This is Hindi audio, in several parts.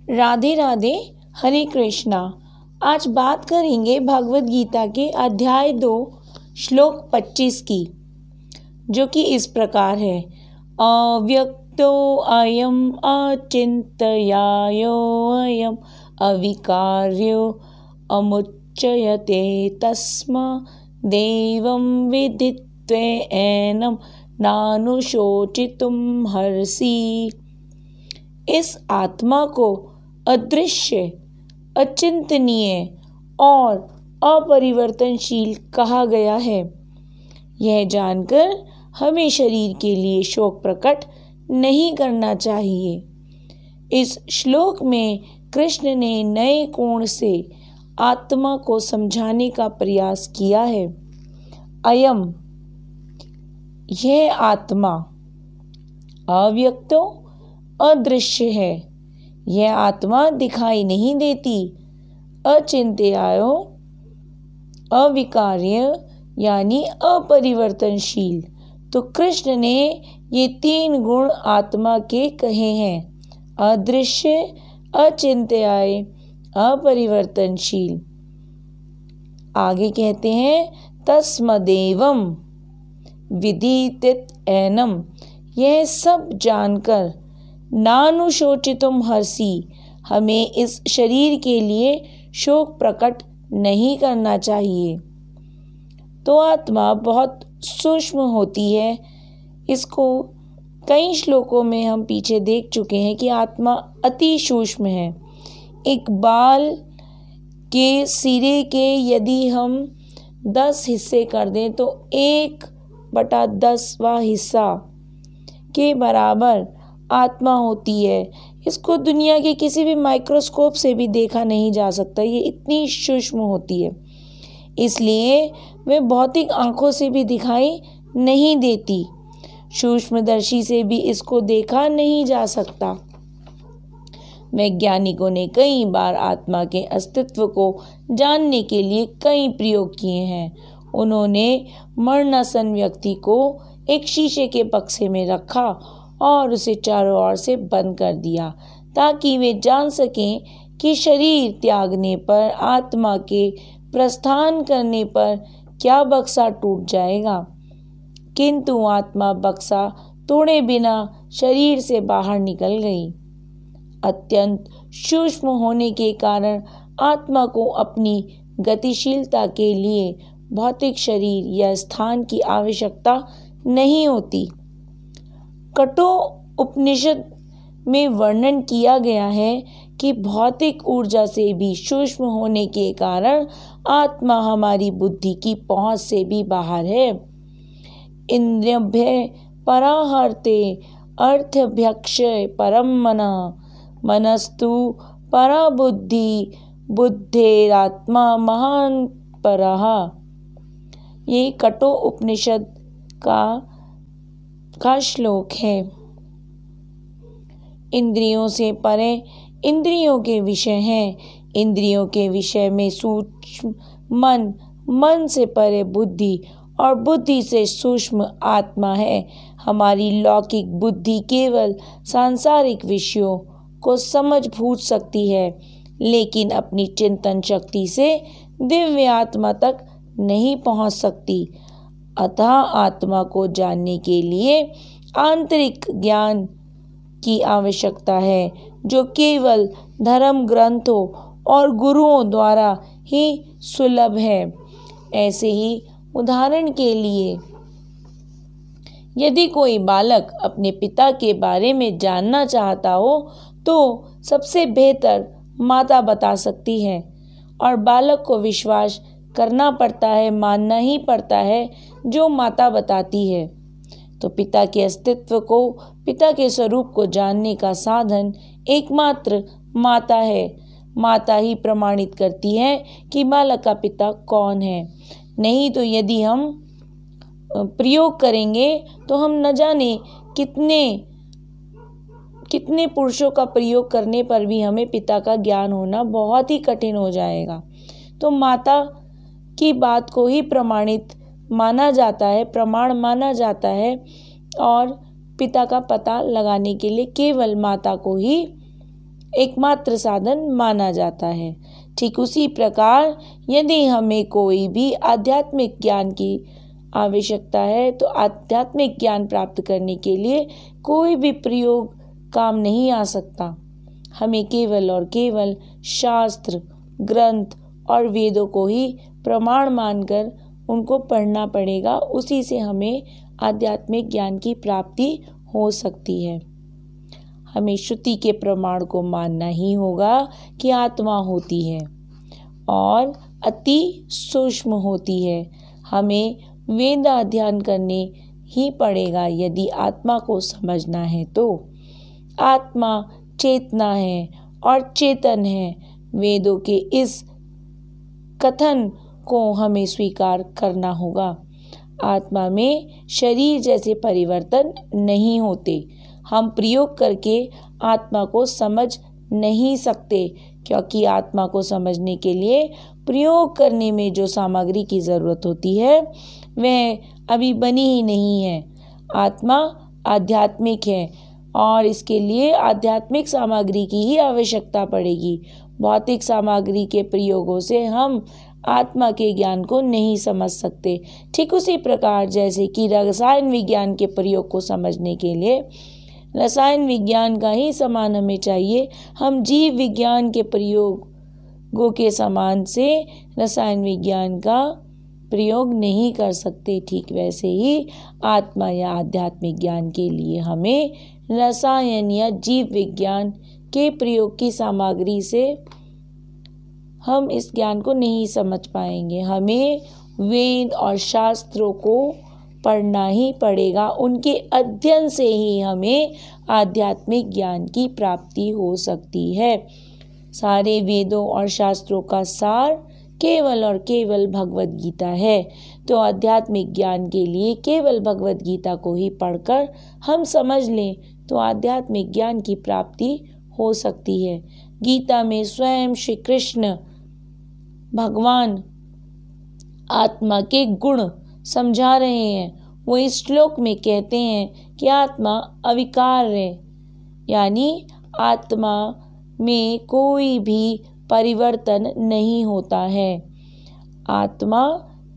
राधे राधे, हरे कृष्णा। आज बात करेंगे भगवत गीता के अध्याय 2 श्लोक 25 की, जो कि इस प्रकार है। अव्यक्तो अयम अचिंत्यायो अयम अविकार्यो अमुच्यते तस्मा देवं विदित्वैनं नानुशोचितुं हर्षि। इस आत्मा को अदृश्य, अचिंतनीय और अपरिवर्तनशील कहा गया है। यह जानकर हमें शरीर के लिए शोक प्रकट नहीं करना चाहिए। इस श्लोक में कृष्ण ने नए कोण से आत्मा को समझाने का प्रयास किया है। अयम, यह आत्मा अव्यक्तो अदृश्य है। यह आत्मा दिखाई नहीं देती। अचिंत्यायो, अविकार्य यानी अपरिवर्तनशील। तो कृष्ण ने ये 3 गुण आत्मा के कहे हैं: अदृश्य, अचिंत्याय, अपरिवर्तनशील। आगे कहते हैं तस्मदेवं विदित्वैनं, यह सब जानकर नानुशोचितुं हर्षि, हमें इस शरीर के लिए शोक प्रकट नहीं करना चाहिए। तो आत्मा बहुत सूक्ष्म होती है। इसको कई श्लोकों में हम पीछे देख चुके हैं कि आत्मा अति सूक्ष्म है। एक बाल के सिरे के यदि हम 10 हिस्से कर दें तो 1/10वां हिस्सा के बराबर आत्मा होती है। इसको दुनिया के किसी भी माइक्रोस्कोप से भी देखा नहीं जा सकता, ये इतनी सूक्ष्म होती है। इसलिए वे भौतिक आंखों से भी दिखाई नहीं देती। सूक्ष्मदर्शी से भी इसको देखा नहीं जा सकता। वैज्ञानिकों ने कई बार आत्मा के अस्तित्व को जानने के लिए कई प्रयोग किए हैं। उन्होंने मरणासन व्यक्ति को एक शीशे के बक्से में रखा और उसे चारों ओर से बंद कर दिया, ताकि वे जान सकें कि शरीर त्यागने पर, आत्मा के प्रस्थान करने पर क्या बक्सा टूट जाएगा। किंतु आत्मा बक्सा तोड़े बिना शरीर से बाहर निकल गई। अत्यंत सूक्ष्म होने के कारण आत्मा को अपनी गतिशीलता के लिए भौतिक शरीर या स्थान की आवश्यकता नहीं होती। कठो उपनिषद में वर्णन किया गया है कि भौतिक ऊर्जा से भी सूक्ष्म होने के कारण आत्मा हमारी बुद्धि की पहुंच से भी बाहर है। इंद्रियभ्य पराहर्ते अर्थभ्यक्षय परम मनस्तु परा बुद्धि बुद्धेरात्मा महान परः। ये कठो उपनिषद का श्लोक है। इंद्रियों से परे इंद्रियों के विषय हैं। इंद्रियों के विषय में सूक्ष्म मन, मन से परे बुद्धि और बुद्धि से सूक्ष्म आत्मा है। हमारी लौकिक बुद्धि केवल सांसारिक विषयों को समझ बूझ सकती है, लेकिन अपनी चिंतन शक्ति से दिव्य आत्मा तक नहीं पहुंच सकती। अतः आत्मा को जानने के लिए आंतरिक ज्ञान की आवश्यकता है, जो केवल धर्म ग्रंथों और गुरुओं द्वारा ही सुलभ है। ऐसे ही उदाहरण के लिए, यदि कोई बालक अपने पिता के बारे में जानना चाहता हो तो सबसे बेहतर माता बता सकती है, और बालक को विश्वास करना पड़ता है, मानना ही पड़ता है जो माता बताती है। तो पिता के अस्तित्व को, पिता के स्वरूप को जानने का साधन एकमात्र माता है। माता ही प्रमाणित करती है कि बालक का पिता कौन है। नहीं तो यदि हम प्रयोग करेंगे तो हम न जाने कितने पुरुषों का प्रयोग करने पर भी हमें पिता का ज्ञान होना बहुत ही कठिन हो जाएगा। तो माता की बात को ही प्रमाणित माना जाता है, प्रमाण माना जाता है, और पिता का पता लगाने के लिए केवल माता को ही एकमात्र साधन माना जाता है। ठीक उसी प्रकार यदि हमें कोई भी आध्यात्मिक ज्ञान की आवश्यकता है तो आध्यात्मिक ज्ञान प्राप्त करने के लिए कोई भी प्रयोग काम नहीं आ सकता। हमें केवल और केवल शास्त्र, ग्रंथ और वेदों को ही प्रमाण मानकर उनको पढ़ना पड़ेगा। उसी से हमें आध्यात्मिक ज्ञान की प्राप्ति हो सकती है। हमें श्रुति के प्रमाण को मानना ही होगा कि आत्मा होती है और अति सूक्ष्म होती है। हमें वेद अध्ययन करने ही पड़ेगा यदि आत्मा को समझना है तो। आत्मा चेतना है और चेतन है। वेदों के इस कथन को हमें स्वीकार करना होगा। आत्मा में शरीर जैसे परिवर्तन नहीं होते। हम प्रयोग करके आत्मा को समझ नहीं सकते, क्योंकि आत्मा को समझने के लिए प्रयोग करने में जो सामग्री की ज़रूरत होती है वह अभी बनी ही नहीं है। आत्मा आध्यात्मिक है और इसके लिए आध्यात्मिक सामग्री की ही आवश्यकता पड़ेगी। भौतिक सामग्री के प्रयोगों से हम आत्मा के ज्ञान को नहीं समझ सकते। ठीक उसी प्रकार जैसे कि रसायन विज्ञान के प्रयोग को समझने के लिए रसायन विज्ञान का ही समान हमें चाहिए। हम जीव विज्ञान के प्रयोगों के समान से रसायन विज्ञान का प्रयोग नहीं कर सकते। ठीक वैसे ही आत्मा या आध्यात्मिक ज्ञान के लिए हमें रसायन या जीव विज्ञान के प्रयोग की सामग्री से हम इस ज्ञान को नहीं समझ पाएंगे। हमें वेद और शास्त्रों को पढ़ना ही पड़ेगा। उनके अध्ययन से ही हमें आध्यात्मिक ज्ञान की प्राप्ति हो सकती है। सारे वेदों और शास्त्रों का सार केवल और केवल भगवद गीता है। तो आध्यात्मिक ज्ञान के लिए केवल भगवद गीता को ही पढ़कर हम समझ लें तो आध्यात्मिक ज्ञान की प्राप्ति हो सकती है। गीता में स्वयं श्री कृष्ण भगवान आत्मा के गुण समझा रहे हैं। वो इस श्लोक में कहते हैं कि आत्मा अविकार है, यानी आत्मा में कोई भी परिवर्तन नहीं होता है। आत्मा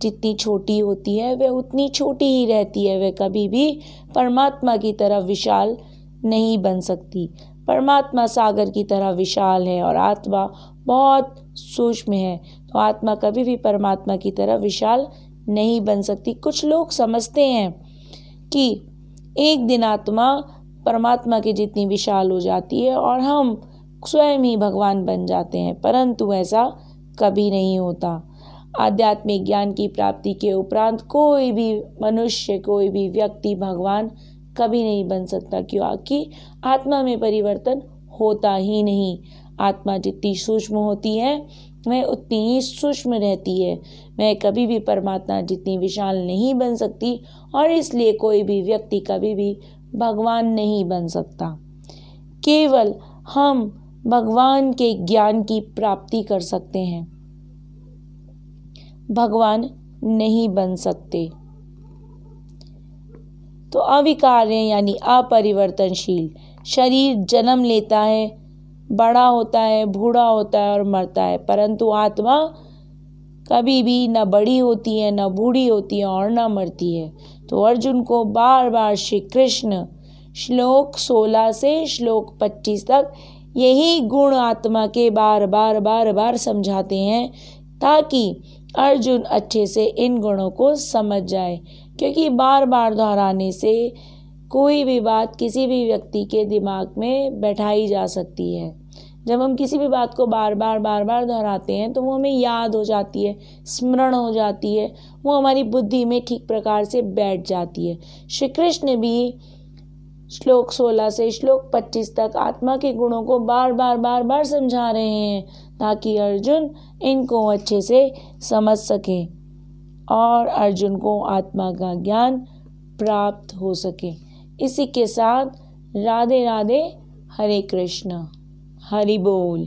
जितनी छोटी होती है वह उतनी छोटी ही रहती है। वह कभी भी परमात्मा की तरह विशाल नहीं बन सकती। परमात्मा सागर की तरह विशाल है और आत्मा बहुत सूक्ष्म है, तो आत्मा कभी भी परमात्मा की तरह विशाल नहीं बन सकती। कुछ लोग समझते हैं कि एक दिन आत्मा परमात्मा के जितनी विशाल हो जाती है और हम स्वयं ही भगवान बन जाते हैं, परंतु ऐसा कभी नहीं होता। आध्यात्मिक ज्ञान की प्राप्ति के उपरांत कोई भी मनुष्य, कोई भी व्यक्ति भगवान कभी नहीं बन सकता, क्योंकि आत्मा में परिवर्तन होता ही नहीं। आत्मा जितनी सूक्ष्म होती है वह उतनी ही सूक्ष्म रहती है। वह कभी भी परमात्मा जितनी विशाल नहीं बन सकती और इसलिए कोई भी व्यक्ति कभी भी भगवान नहीं बन सकता। केवल हम भगवान के ज्ञान की प्राप्ति कर सकते हैं, भगवान नहीं बन सकते। तो अविकार्य यानी अपरिवर्तनशील शरीर जन्म लेता है, बड़ा होता है, बूढ़ा होता है और मरता है, परंतु आत्मा कभी भी न बड़ी होती है, न बूढ़ी होती है और न मरती है। तो अर्जुन को बार बार श्री कृष्ण श्लोक 16 से श्लोक 25 तक यही गुण आत्मा के बार बार समझाते हैं, ताकि अर्जुन अच्छे से इन गुणों को समझ जाए। क्योंकि बार बार दोहराने से कोई भी बात किसी भी व्यक्ति के दिमाग में बैठाई जा सकती है। जब हम किसी भी बात को बार बार दोहराते हैं तो वो हमें याद हो जाती है, स्मरण हो जाती है, वो हमारी बुद्धि में ठीक प्रकार से बैठ जाती है। श्री कृष्ण भी श्लोक 16 से श्लोक 25 तक आत्मा के गुणों को बार बार समझा रहे हैं, ताकि अर्जुन इनको अच्छे से समझ सके और अर्जुन को आत्मा का ज्ञान प्राप्त हो सके। इसी के साथ राधे राधे, हरे कृष्ण, हरि बोल।